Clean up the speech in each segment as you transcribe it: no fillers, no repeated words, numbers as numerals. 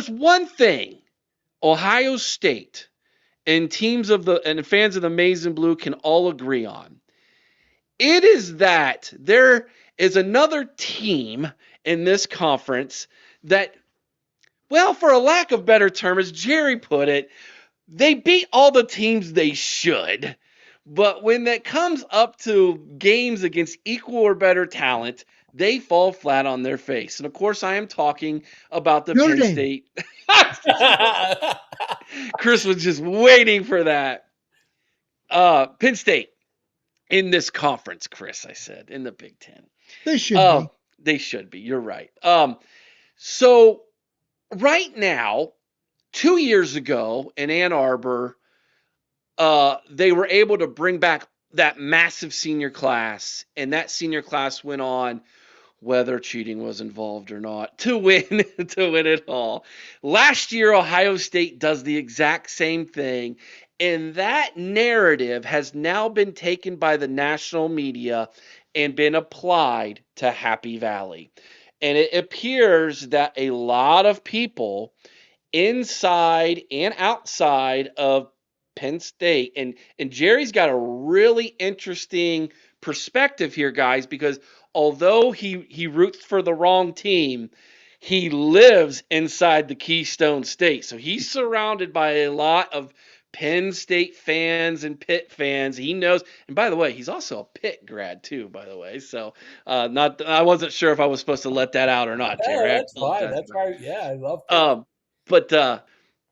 there's one thing Ohio State and fans of the Maize and Blue can all agree on. It is that there is another team in this conference that, well, for a lack of better term, as Jerry put it, they beat all the teams they should. But when that comes up to games against equal or better talent, they fall flat on their face. And of course, I am talking about the Notre Penn Dame. State. Chris was just waiting for that. Penn State in this conference, Chris, I said, in the Big Ten. They should be. They should be. You're right. So right now, 2 years ago in Ann Arbor, they were able to bring back that massive senior class, and that senior class went on, whether cheating was involved or not, to win it all. Last year, Ohio State does the exact same thing, and that narrative has now been taken by the national media and been applied to Happy Valley. And it appears that a lot of people inside and outside of Penn State. And Jerry's got a really interesting perspective here, guys, because although he roots for the wrong team, he lives inside the Keystone State. So he's surrounded by a lot of Penn State fans and Pitt fans. He knows, and by the way, he's also a Pitt grad too, by the way. So not I wasn't sure if I was supposed to let that out or not, Yeah, Jerry. I that's fine. apologize That's about right. Yeah, I love it. it.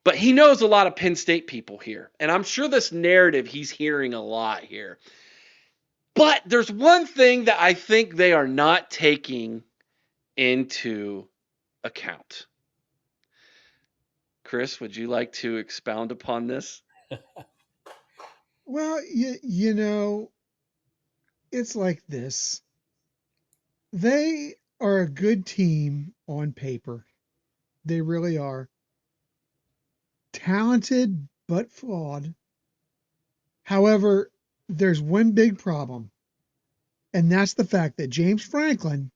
But he knows a lot of Penn State people here, and I'm sure this narrative he's hearing a lot here. But there's one thing that I think they are not taking into account. Chris, would you like to expound upon this? Well, you know, it's like this. They are a good team on paper. They really are. Talented but flawed. However, there's one big problem, and that's the fact that James Franklin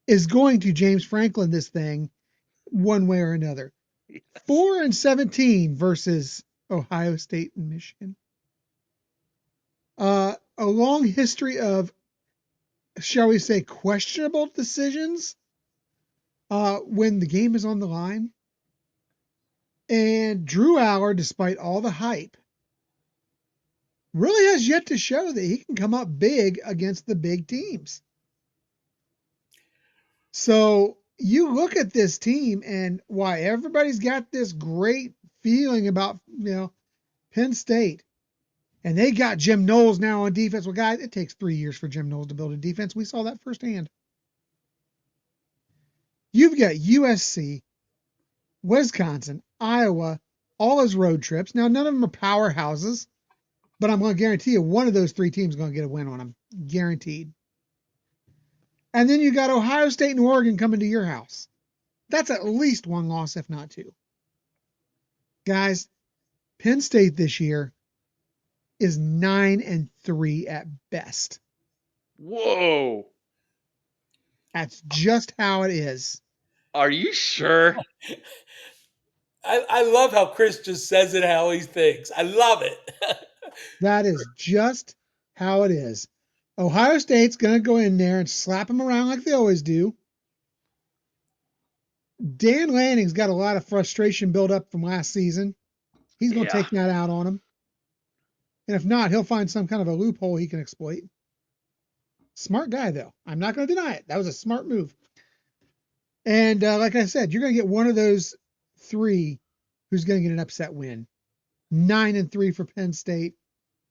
is going to James Franklin this thing one way or another. 4-17 versus Ohio State and Michigan. A long history of, shall we say, questionable decisions when the game is on the line. And Drew Aller, despite all the hype, really has yet to show that he can come up big against the big teams. So you look at this team and why everybody's got this great feeling about, Penn State. And they got Jim Knowles now on defense. Well, guys, it takes 3 years for Jim Knowles to build a defense. We saw that firsthand. You've got USC, Wisconsin, Iowa, all his road trips. Now, none of them are powerhouses, but I'm going to guarantee you one of those three teams is going to get a win on them. Guaranteed. And then you got Ohio State and Oregon coming to your house. That's at least one loss, if not two. Guys, Penn State this year is 9-3 at best. Whoa. That's just how it is. Are you sure? I love how Chris just says it how he thinks. I love it. That is just how it is. Ohio State's going to go in there and slap them around like they always do. Dan Lanning's got a lot of frustration built up from last season. He's going to take that out on him. And if not, he'll find some kind of a loophole he can exploit. Smart guy, though. I'm not going to deny it. That was a smart move. And like I said, you're going to get one of those three who's going to get an upset win. 9-3 for Penn State.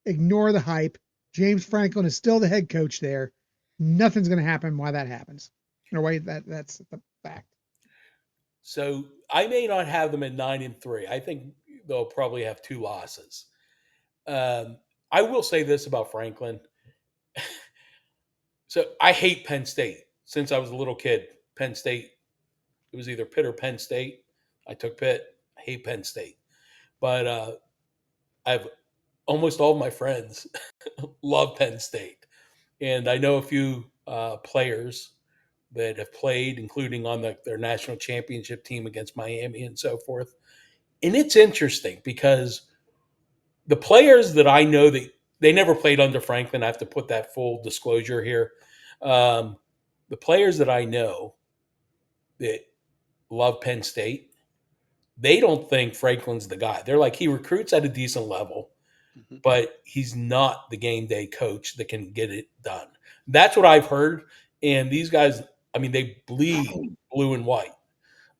Ignore the hype. James Franklin is still the head coach there. Nothing's going to happen while that happens. Or why that's the fact. So I may not have them at 9-3. I think they'll probably have two losses. I will say this about Franklin. So I hate Penn State since I was a little kid. Penn State, it was either Pitt or Penn State. I took Pitt. I hate Penn State. But I've almost all of my friends love Penn State. And I know a few players that have played, including on their national championship team against Miami and so forth. And it's interesting because the players that I know that they never played under Franklin, I have to put that full disclosure here. The players that I know that love Penn State, they don't think Franklin's the guy. They're like, he recruits at a decent level, Mhm. but he's not the game day coach that can get it done. That's what I've heard. And these guys, I mean, they bleed blue and white.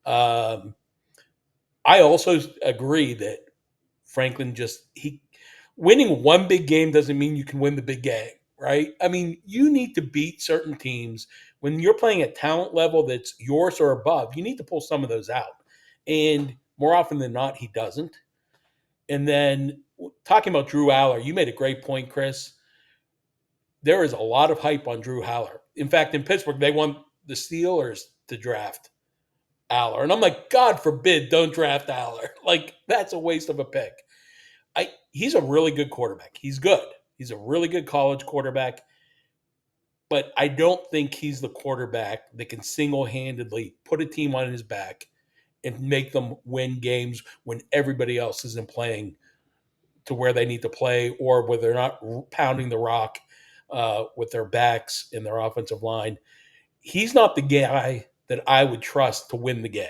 I also agree that Franklin he winning one big game doesn't mean you can win the big game, right? I mean, you need to beat certain teams when you're playing at talent level that's yours or above. You need to pull some of those out, and more often than not, he doesn't. And then talking about Drew Aller, you made a great point, Chris. There is a lot of hype on Drew Aller. In fact, in Pittsburgh, they want the Steelers to draft Aller, and I'm like, God forbid, don't draft Aller. Like that's a waste of a pick. He's a really good quarterback. He's good. He's a really good college quarterback, but I don't think he's the quarterback that can single-handedly put a team on his back and make them win games when everybody else isn't playing to where they need to play or where they're not pounding the rock with their backs in their offensive line. He's not the guy that I would trust to win the game.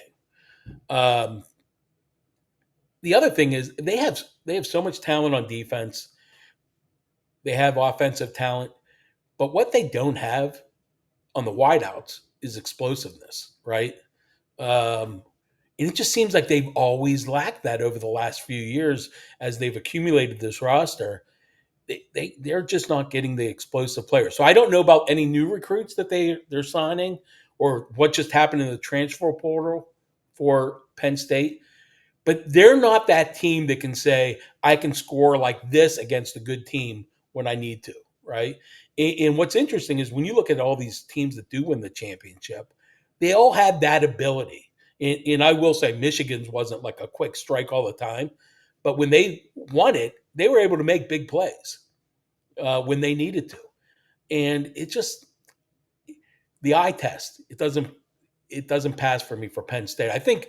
The other thing is they have so much talent on defense. They have offensive talent, but what they don't have on the wideouts is explosiveness, right? And it just seems like they've always lacked that over the last few years as they've accumulated this roster. They're just not getting the explosive players. So I don't know about any new recruits that they're signing or what just happened in the transfer portal for Penn State. But they're not that team that can say, I can score like this against a good team when I need to, right? And what's interesting is when you look at all these teams that do win the championship, they all had that ability. And I will say Michigan's wasn't like a quick strike all the time, but when they won it, they were able to make big plays when they needed to. And it just, the eye test, it doesn't pass for me for Penn State. I think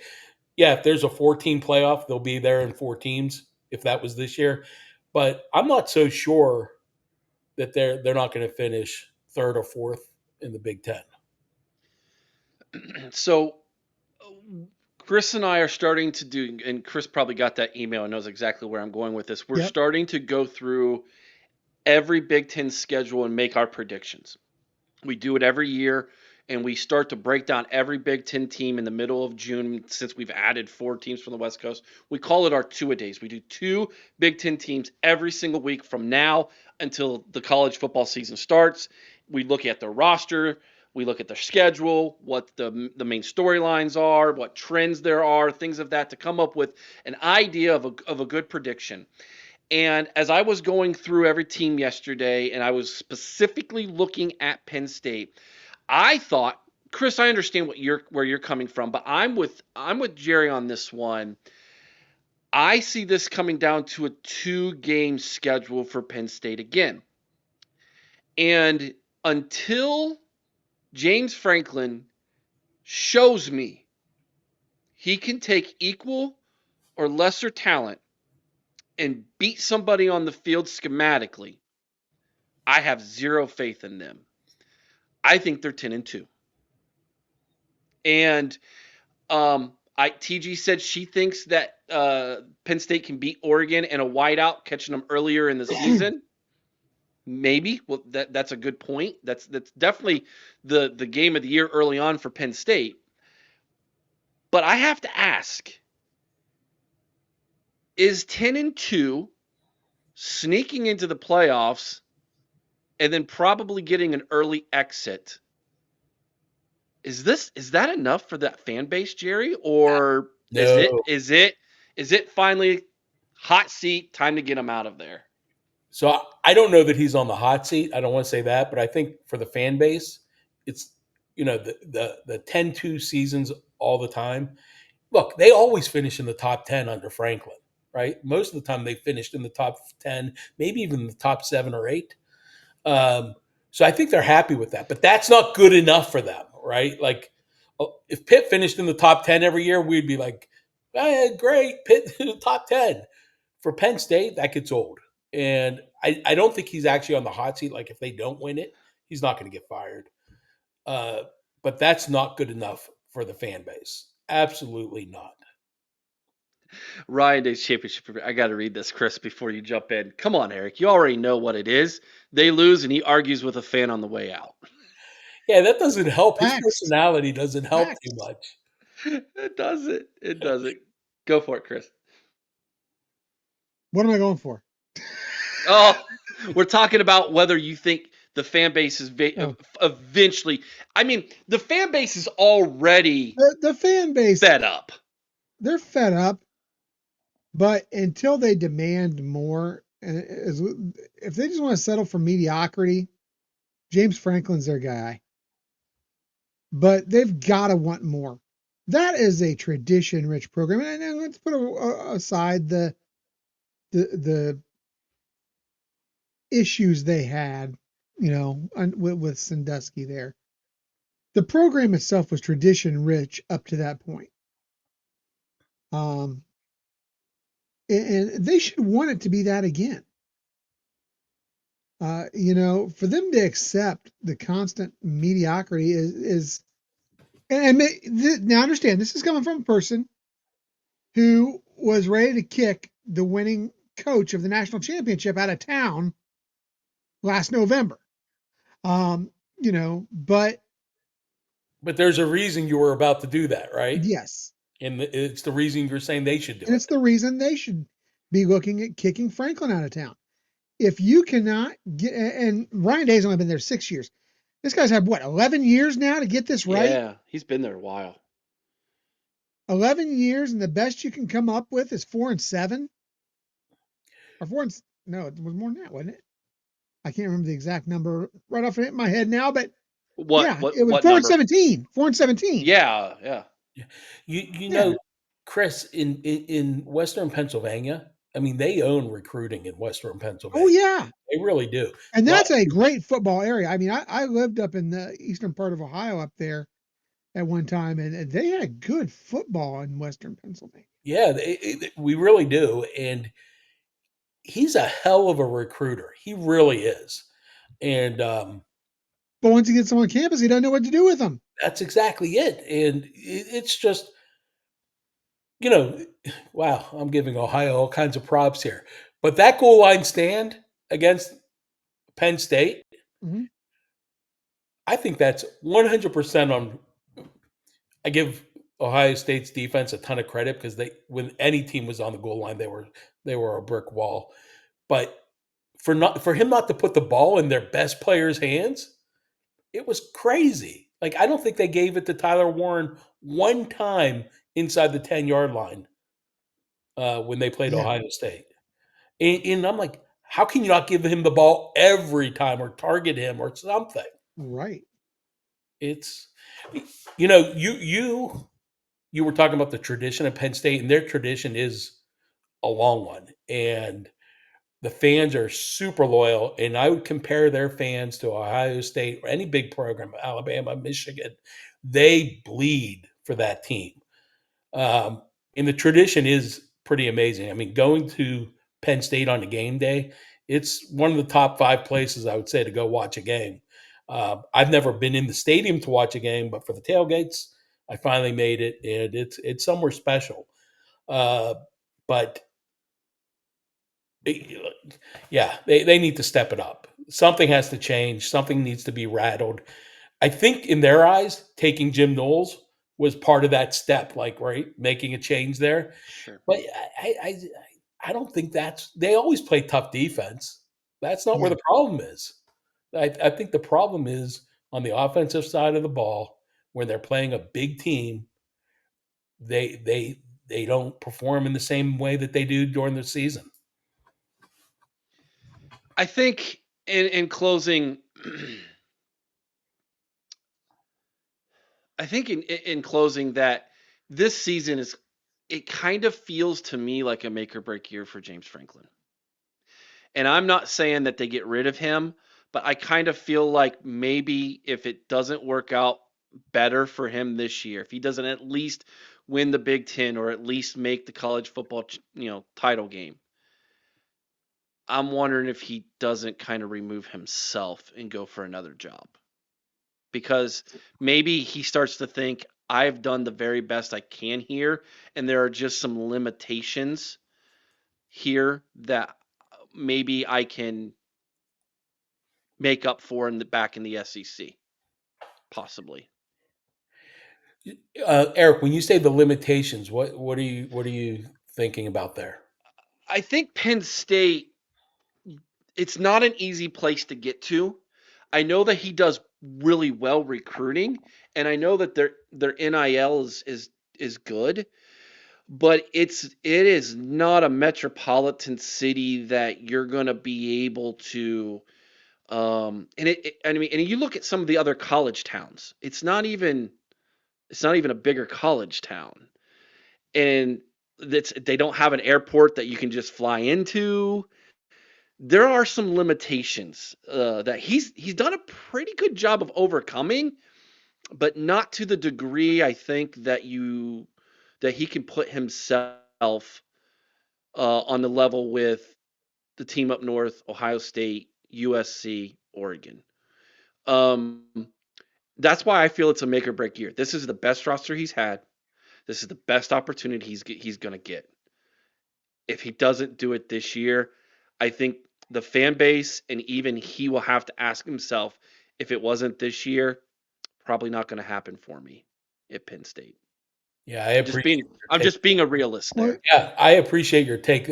if there's a 14 playoff, they'll be there in 4 teams if that was this year. But I'm not so sure that they're not going to finish 3rd or 4th in the Big Ten. So Chris and I are starting to do, and Chris probably got that email and knows exactly where I'm going with this. We're starting to go through every Big Ten schedule and make our predictions. We do it every year, and we start to break down every Big Ten team in the middle of June since we've added 4 teams from the West Coast. We call it our two-a-days. We do 2 Big Ten teams every single week from now until the college football season starts. We look at their roster. We look at their schedule, what the main storylines are, what trends there are, things of that to come up with an idea of a good prediction. And as I was going through every team yesterday, and I was specifically looking at Penn State, I thought, Chris, I understand where you're coming from, but I'm with Jerry on this one. I see this coming down to a 2-game schedule for Penn State again. And until James Franklin shows me he can take equal or lesser talent and beat somebody on the field schematically, I have zero faith in them. I think they're 10-2. And TG said she thinks that Penn State can beat Oregon in a whiteout, catching them earlier in the season. Maybe. Well, that's a good point. That's definitely the game of the year early on for Penn State. But I have to ask, is 10-2 sneaking into the playoffs and then probably getting an early exit? Is that enough for that fan base, Jerry? Or No. is it finally hot seat, time to get him out of there? So I don't know that he's on the hot seat. I don't want to say that, but I think for the fan base, it's the 10-2 seasons all the time. Look, they always finish in the top 10 under Franklin, right? Most of the time they finished in the top 10, maybe even the top 7 or 8. So I think they're happy with that, but that's not good enough for them, right? Like, if Pitt finished in the top 10 every year, we'd be like, great, Pitt in the top 10. For Penn State, that gets old. And I don't think he's actually on the hot seat. Like, if they don't win it, he's not going to get fired. But that's not good enough for the fan base. Absolutely not. Ryan Day's championship. I got to read this, Chris, before you jump in. Come on, Eric. You already know what it is. They lose, and he argues with a fan on the way out. Yeah, that doesn't help. His Facts. personality doesn't help too Facts. much. It doesn't. It doesn't. Go for it, Chris. What am I going for? Oh, we're talking about whether you think the fan base is eventually. I mean, the fan base is already The fan base, fed up. they're fed up, but until they demand more, and if they just want to settle for mediocrity, James Franklin's their guy. But they've got to want more. That is a tradition-rich program, and let's put aside the issues they had, with Sandusky there. The program itself was tradition-rich up to that point. And they should want it to be that again. For them to accept the constant mediocrity is and now understand this is coming from a person who was ready to kick the winning coach of the national championship out of town last November. But there's a reason you were about to do that, right? yes, And it's the reason you're saying they should do and it. it's the reason they should be looking at kicking Franklin out of town. If you cannot get, and Ryan Day's only been there 6 years. This guy's had 11 years now to get this right? Yeah, he's been there a while. 11 years, and the best you can come up with is 4-7? Or no, it was more than that, wasn't it? I can't remember the exact number right off my head now, but it was 4-17. 4-17. Yeah. You know, Chris, in Western Pennsylvania, I mean, they own recruiting in Western Pennsylvania. Oh, yeah. They really do. And that's a great football area. I mean, I lived up in the eastern part of Ohio up there at one time, and they had good football in Western Pennsylvania. Yeah, we really do. And he's a hell of a recruiter. He really is. And but once he gets them on campus, he doesn't know what to do with them. That's exactly it. And it's just, wow, I'm giving Ohio all kinds of props here. But that goal line stand against Penn State, Mm-hmm. I think that's 100% on. I give Ohio State's defense a ton of credit because when any team was on the goal line, they were a brick wall. But for him not to put the ball in their best player's hands, it was crazy. Like, I don't think they gave it to Tyler Warren one time inside the 10-yard line when they played Ohio State. And I'm like, how can you not give him the ball every time or target him or something? Right. It's, you were talking about the tradition of Penn State, and their tradition is a long one. And the fans are super loyal, and I would compare their fans to Ohio State or any big program, Alabama, Michigan. They bleed for that team. And the tradition is pretty amazing. I mean, going to Penn State on a game day, it's one of the top 5 places I would say to go watch a game. I've never been in the stadium to watch a game, but for the tailgates, I finally made it, and it's somewhere special. But yeah, they need to step it up. Something has to change. Something needs to be rattled. I think in their eyes, taking Jim Knowles was part of that step, like, right, making a change there. Sure. But I don't think they always play tough defense. That's not where the problem is. I think the problem is on the offensive side of the ball when they're playing a big team. They don't perform in the same way that they do during the season. I think in closing, that this season it kind of feels to me like a make or break year for James Franklin. And I'm not saying that they get rid of him, but I kind of feel like maybe if it doesn't work out better for him this year, if he doesn't at least win the Big Ten or at least make the college football, title game, I'm wondering if he doesn't kind of remove himself and go for another job. Because maybe he starts to think, I've done the very best I can here, and there are just some limitations here that maybe I can make up for back in the SEC, possibly. Eric, when you say the limitations, what are you thinking about there? I think Penn State, it's not an easy place to get to. I know that he does really well recruiting, and I know that their NIL is good, but it is not a metropolitan city that you're going to be able to. And you look at some of the other college towns. It's not even a bigger college town, and they don't have an airport that you can just fly into. There are some limitations that he's done a pretty good job of overcoming, but not to the degree I think that he can put himself on the level with the team up north, Ohio State, USC, Oregon. Um, that's why I feel it's a make or break year. This is the best roster he's had. This is the best opportunity he's going to get. If he doesn't do it this year, I think the fan base and even he will have to ask himself, if it wasn't this year, probably not going to happen for me at Penn State. Yeah, I appreciate. I'm just being a realist there. Yeah, I appreciate your take.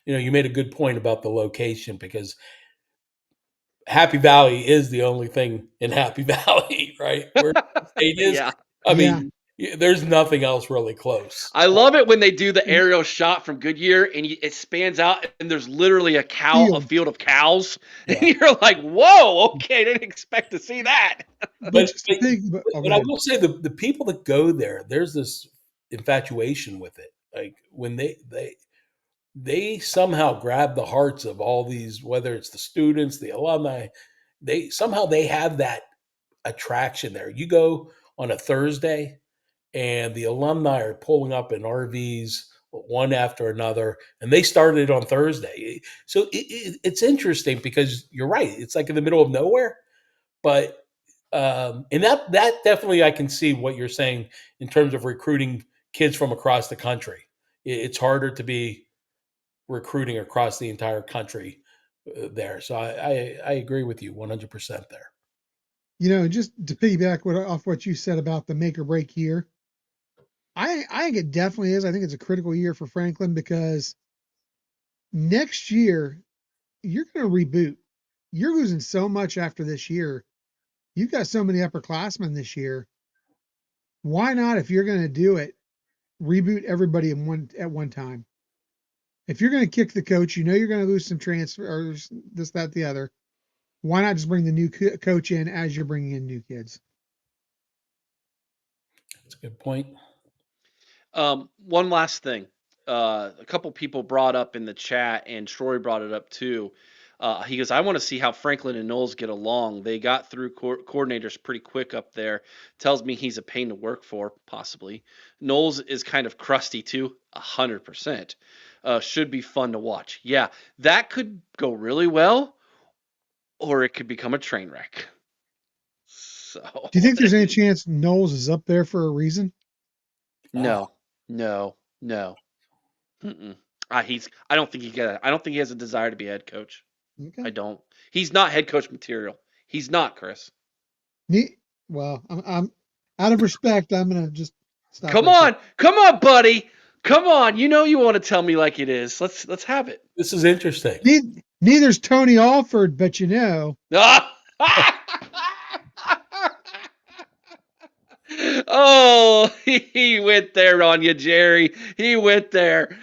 You made a good point about the location, because Happy Valley is the only thing in Happy Valley, right? Where the state is. Yeah. I mean, there's nothing else really close. I love it when they do the aerial shot from Goodyear and it spans out and there's literally a field of cows. Yeah. And you're like, whoa, okay, didn't expect to see that. But I will say the people that go there, there's this infatuation with it. Like when they somehow grab the hearts of all these, whether it's the students, the alumni, they have that attraction there. You go on a Thursday and the alumni are pulling up in RVs one after another, and they started on Thursday. So it's interesting because you're right. It's like in the middle of nowhere, but and that definitely I can see what you're saying in terms of recruiting kids from across the country. It's harder to be recruiting across the entire country there. So I agree with you 100% there. Just to piggyback off what you said about the make or break year, I think it definitely is. I think it's a critical year for Franklin because next year you're going to reboot. You're losing so much after this year. You've got so many upperclassmen this year. Why not, if you're going to do it, reboot everybody at one time? If you're going to kick the coach, you're going to lose some transfers, this, that, the other. Why not just bring the new coach in as you're bringing in new kids? That's a good point. One last thing. A couple people brought up in the chat, and Troy brought it up too. He goes, I want to see how Franklin and Knowles get along. They got through coordinators pretty quick up there. Tells me he's a pain to work for, possibly. Knowles is kind of crusty too, 100%. Should be fun to watch. Yeah, that could go really well, or it could become a train wreck. So, do you think there's any chance Knowles is up there for a reason? No. I don't think he has a desire to be head coach. Okay. I don't. He's not head coach material. He's not, Chris. Well, I'm out of respect. I'm gonna just stop. Come on, buddy. Come on. You want to tell me like it is. Let's have it. This is interesting. Neither's Tony Alford, but Oh, he went there on you, Jerry. He went there.